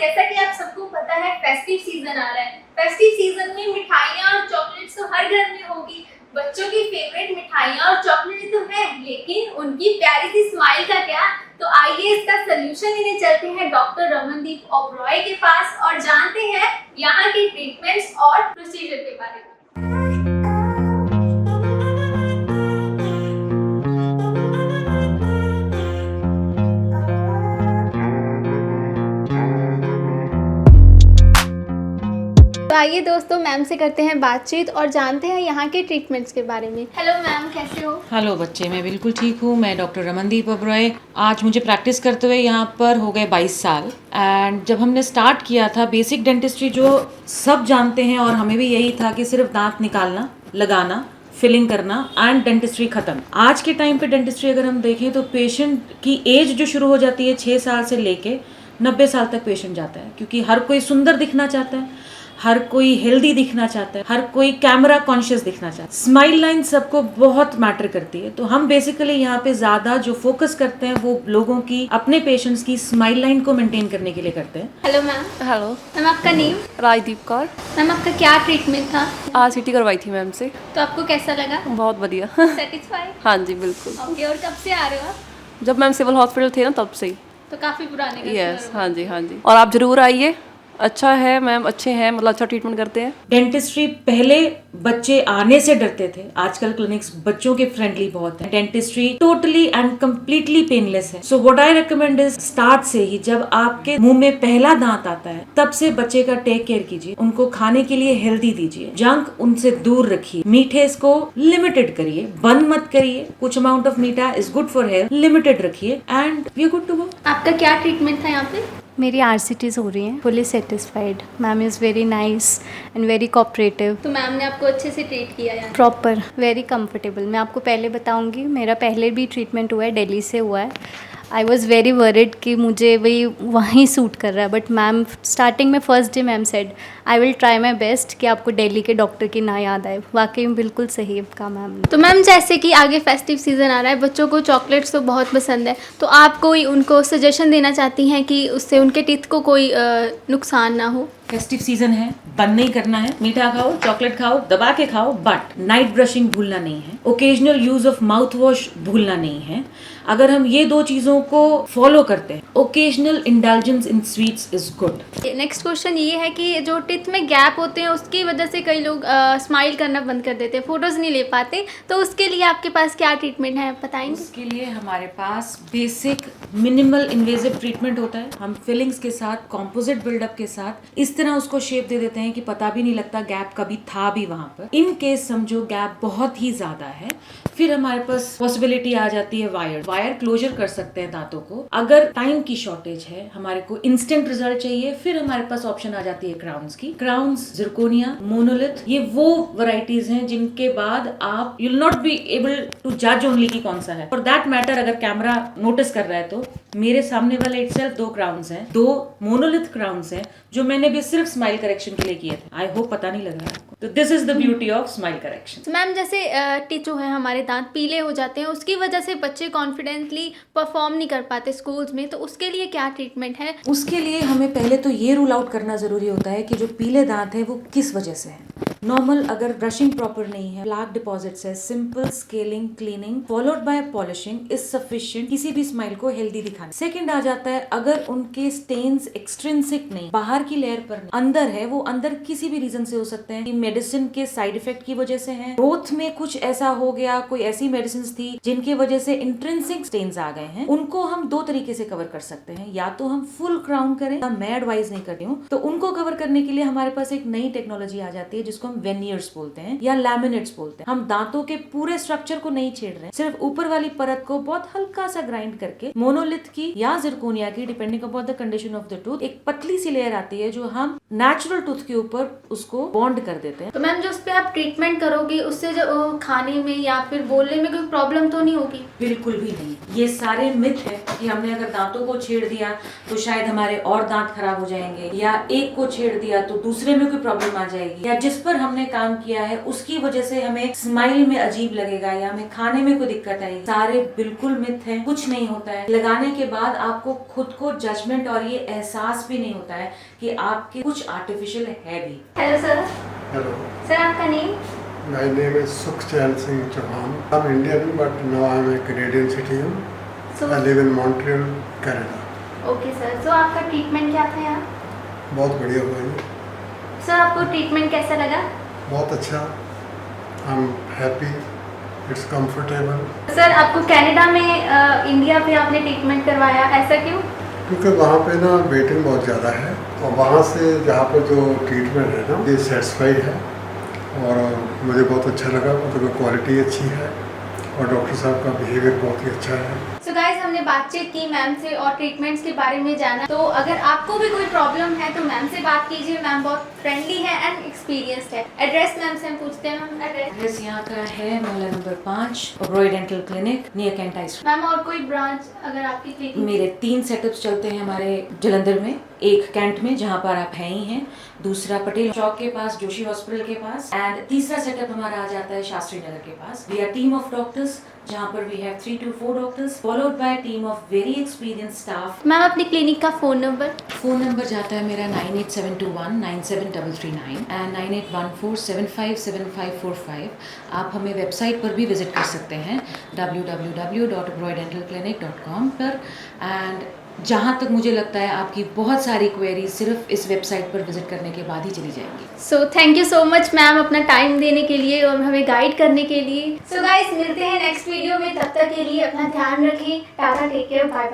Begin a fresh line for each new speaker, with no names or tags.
जैसा कि आप सबको पता है फेस्टिव सीजन आ रहा है। फेस्टिव सीजन में मिठाइयाँ और चॉकलेट्स तो हर घर में होगी। बच्चों की फेवरेट मिठाइयाँ और चॉकलेट तो है, लेकिन उनकी प्यारी सी स्माइल का क्या। तो आइए इसका सोल्यूशन लेने चलते हैं डॉक्टर रमनदीप ओबरॉय के पास और जानते हैं यहाँ के ट्रीटमेंट्स और प्रोसीजर के बारे में। तो आइए दोस्तों, मैम से करते हैं बातचीत और जानते हैं यहाँ के ट्रीटमेंट्स के बारे में। हेलो मैम, कैसे हो?
हेलो बच्चे, मैं बिल्कुल ठीक हूँ। मैं डॉक्टर रमनदीप ओबरॉय। आज मुझे प्रैक्टिस करते हुए यहाँ पर हो गए 22 साल। एंड जब हमने स्टार्ट किया था बेसिक डेंटिस्ट्री, जो सब जानते हैं और हमें भी यही था कि सिर्फ दांत निकालना, लगाना, फिलिंग करना एंड डेंटिस्ट्री खत्म। आज के टाइम पे डेंटिस्ट्री अगर हम देखें तो पेशेंट की एज जो शुरू हो जाती है 6 साल से लेके 90 साल तक पेशेंट जाता है, क्योंकि हर कोई सुंदर दिखना चाहता है, हर कोई हेल्दी दिखना चाहता है, हर कोई कैमरा कॉन्शियस दिखना चाहता है। स्माइल लाइन सबको बहुत मैटर करती है। तो हम बेसिकली यहाँ पे ज्यादा जो फोकस करते हैं वो लोगों की, अपने पेशेंट्स की स्माइल लाइन को मेंटेन करने के लिए करते हैं।
Hello ma'am.
हेलो
मैम, आपका नेम?
राजदीप कौर।
मैम, आपका क्या ट्रीटमेंट था?
RCT करवाई थी मैम से।
तो आपको कैसा लगा?
बहुत बढ़िया।
सेटिस्फाई?
हाँ जी बिल्कुल।
ओके, और कब से आ रहे हो आप?
जब मैम सिविल हॉस्पिटल थे ना तब से ही।
तो काफी पुराने कस्टमर
यस,
हो।
हाँ जी हाँ जी। और आप जरूर आइए, अच्छा है मैम, अच्छे हैं, मतलब अच्छा ट्रीटमेंट करते हैं।
डेंटिस्ट्री पहले बच्चे आने से डरते थे, आजकल क्लिनिक्स बच्चों के फ्रेंडली बहुत है। Dentistry totally and completely painless है। So what I recommend is start से ही, जब आपके मुंह में पहला दांत आता है तब से बच्चे का टेक केयर कीजिए। उनको खाने के लिए हेल्दी दीजिए, जंक उनसे दूर रखिए, मीठे इसको लिमिटेड करिए, बंद मत करिए। कुछ amount of meetha is good for health, limited रखिए and we are good to go.
आपका क्या ट्रीटमेंट था यहाँ पे?
मेरी RCTs हो रही हैं, fully satisfied. Ma'am is very nice and very cooperative.
तो मैम ने आपको अच्छे से ट्रीट किया यार?
Proper, very comfortable. मैं आपको पहले बताऊंगी, मेरा पहले भी ट्रीटमेंट हुआ है, दिल्ली से हुआ है। आई वॉज़ वेरी वरिड कि मुझे वहीं सूट कर रहा है, बट मैम स्टार्टिंग में first day ma'am said I will try my best कि आपको दिल्ली के डॉक्टर की ना याद आए। वाकई में बिल्कुल सही कहा मैम ने।
तो मैम, जैसे कि आगे फेस्टिव सीजन आ रहा है, बच्चों को चॉकलेट्स तो बहुत पसंद है, तो आप कोई उनको सजेशन देना चाहती हैं कि उससे उनके टीथ को कोई नुकसान ना हो?
फेस्टिव सीजन है, बंद नहीं करना है। मीठा खाओ, चॉकलेट खाओ, दबा के खाओ, बट नाइट ब्रशिंग भूलना नहीं है। Occasional use of mouth wash भूलना नहीं है। अगर हम ये दो चीजों को फॉलो करते हैं, occasional indulgence in sweets is good.
Next question ये है कि जो टीथ में गैप होते हैं उसकी वजह से कई लोग स्माइल करना बंद कर देते हैं, फोटोज नहीं ले पाते, तो उसके लिए आपके पास क्या ट्रीटमेंट है, बताएंगे?
उसके लिए हमारे पास बेसिक मिनिमल इन्वेजिव ट्रीटमेंट होता है। हम फिलिंग्स के साथ, कॉम्पोजिट बिल्डअप के साथ इस तरह उसको शेप दे देते हैं कि पता भी नहीं लगता गैप कभी था भी वहां पर। इन केस समझो गैप बहुत ही ज्यादा है, फिर हमारे पास पॉसिबिलिटी आ जाती है वायर क्लोजर कर सकते हैं दांतों को। अगर टाइम की शॉर्टेज है, हमारे को इंस्टेंट रिजल्ट चाहिए, फिर हमारे पास ऑप्शन आ जाती है क्राउन्स की। क्राउन्स, जिरकोनिया, मोनोलिथ, ये वो वैरायटीज हैं जिनके बाद आप you will not be able to जज ओनली की कौन सा है। फॉर दैट मैटर, अगर कैमरा नोटिस कर रहा है तो मेरे सामने वाले इटसेल्फ 2 क्राउन्स हैं, 2 मोनोलिथ क्राउन्स हैं, जो मैंने भी सिर्फ स्माइल करेक्शन के लिए किए थे। आई होप पता नहीं लग रहा है आपको। तो this is the beauty of smile correction.
Ma'am, जैसे टीथ जो है हमारे दांत पीले हो जाते हैं, उसकी वजह से बच्चे कॉन्फिडेंटली परफॉर्म नहीं कर पाते स्कूल्स में, तो उसके लिए क्या ट्रीटमेंट है?
उसके लिए हमें पहले तो ये रूल आउट करना जरूरी होता है कि जो पीले दांत है वो किस वजह से है। नॉर्मल अगर ब्रशिंग प्रॉपर नहीं है, प्लाक डिपॉजिट्स है, simple scaling, cleaning followed by polishing is sufficient किसी भी स्माइल को हेल्दी दिखाने। सेकंड आ जाता है, अगर उनके स्टेन्स एक्सट्रिंसिक नहीं, बाहर की लेयर पर नहीं, अंदर है, वो अंदर किसी भी रीजन से हो सकते हैं कि मेडिसिन के साइड इफेक्ट की वजह से है, ग्रोथ में कुछ ऐसा हो गया, कोई ऐसी मेडिसिन थी जिनकी वजह से इंट्रिंसिक स्टेन्स आ गए हैं। उनको हम 2 तरीके से कवर कर सकते हैं, या तो हम फुल क्राउन करें, मैं एडवाइज नहीं करती हूँ। तो उनको कवर करने के लिए हमारे पास एक नई टेक्नोलॉजी आ जाती है जिसको हम वेनियर्स बोलते हैं या लैमिनेट्स बोलते हैं। हम दांतों के पूरे स्ट्रक्चर को नहीं छेड़ रहे हैं, सिर्फ ऊपर वाली परत को बहुत हल्का सा ग्राइंड करके मोनोलिथ की या जिरकोनिया की, depending upon the condition of the tooth, एक पतली सी लेयर आती है जो हम नेचुरल टूथ के ऊपर उसको बॉन्ड कर देते हैं।
तो मैम, जो उस पे आप ट्रीटमेंट करोगी उससे जो खाने में या फिर बोलने में कोई प्रॉब्लम तो नहीं होगी?
बिल्कुल भी नहीं। ये सारे मिथ है कि हमने अगर दांतों को छेड़ दिया तो शायद हमारे और दांत खराब हो जाएंगे, या एक को छेड़ दिया तो दूसरे में कोई प्रॉब्लम आ जाएगी, या जिस पर हमने काम किया है उसकी वजह से हमें स्माइल में अजीब लगेगा या हमें खाने में कोई दिक्कत आएगी, सारे बिल्कुल मिथ है, कुछ नहीं होता है। लगाने के बाद आपको खुद को जजमेंट और ये एहसास भी नहीं होता है कि आपके कुछ आर्टिफिशियल है भी।
Hello sir.
Hello,
सर आपका name?
my name is Sukhchand Singh Chauhan. I'm Indian, but now I'm a Canadian citizen.
So-
I live in Montreal, Canada.
Okay sir, तो आपका ट्रीटमेंट क्या था यहाँ?
बहुत बढ़िया हुआ ये,
सर आपको ट्रीटमेंट कैसा लगा?
बहुत अच्छा। I'm happy. It's comfortable.
Sir आपको कनाडा में इंडिया पे आपने ट्रीटमेंट करवाया, ऐसा क्यों?
क्योंकि वहाँ पे ना वेटिंग बहुत ज़्यादा है और वहाँ से जहाँ पर जो ट्रीटमेंट है ना ये सेटिस्फाइड है और मुझे बहुत अच्छा लगा, मतलब क्वालिटी अच्छी है और डॉक्टर साहब का बिहेवियर बहुत ही अच्छा है।
सो गाइस, हमने बातचीत की मैम से और ट्रीटमेंट्स के बारे में जाना। तो अगर आपको भी कोई प्रॉब्लम है तो मैम से बात कीजिए, मैम बहुत फ्रेंडली है एंड एक्सपीरियंस्ड है। एड्रेस मैम से हम पूछते हैं। Ma'am address?
एड्रेस यहाँ का है मोहल्ला number 5, Roy dental clinic near cantt high street.
Ma'am और कोई ब्रांच अगर आपकी क्लिनिक?
मेरे 3 सेटअप्स चलते हैं हमारे जलंधर में, एक कैंट में जहाँ पर आप हैं ही हैं, दूसरा पटेल चौक के पास जोशी हॉस्पिटल के पास, एंड तीसरा सेटअप हमारा आ जाता है शास्त्री नगर के पास। We are team of doctors जहाँ पर we have 3 to 4 doctors followed by team of very experience staff.
Ma'am अपनी क्लिनिक का फ़ोन नंबर?
फ़ोन नंबर जाता है मेरा 9872197339 एंड 9814757545। आप हमें वेबसाइट पर भी विजिट कर सकते हैं www.broydentalclinic.com पर। एंड जहाँ तक मुझे लगता है आपकी बहुत सारी क्वेरीज सिर्फ इस वेबसाइट पर विजिट करने के बाद ही चली जाएंगी।
So thank you so much ma'am अपना टाइम देने के लिए और हमें गाइड करने के लिए। सो गाइस, मिलते हैं नेक्स्ट वीडियो में, तब तक के लिए अपना ध्यान रखें। Tata, take care, bye bye.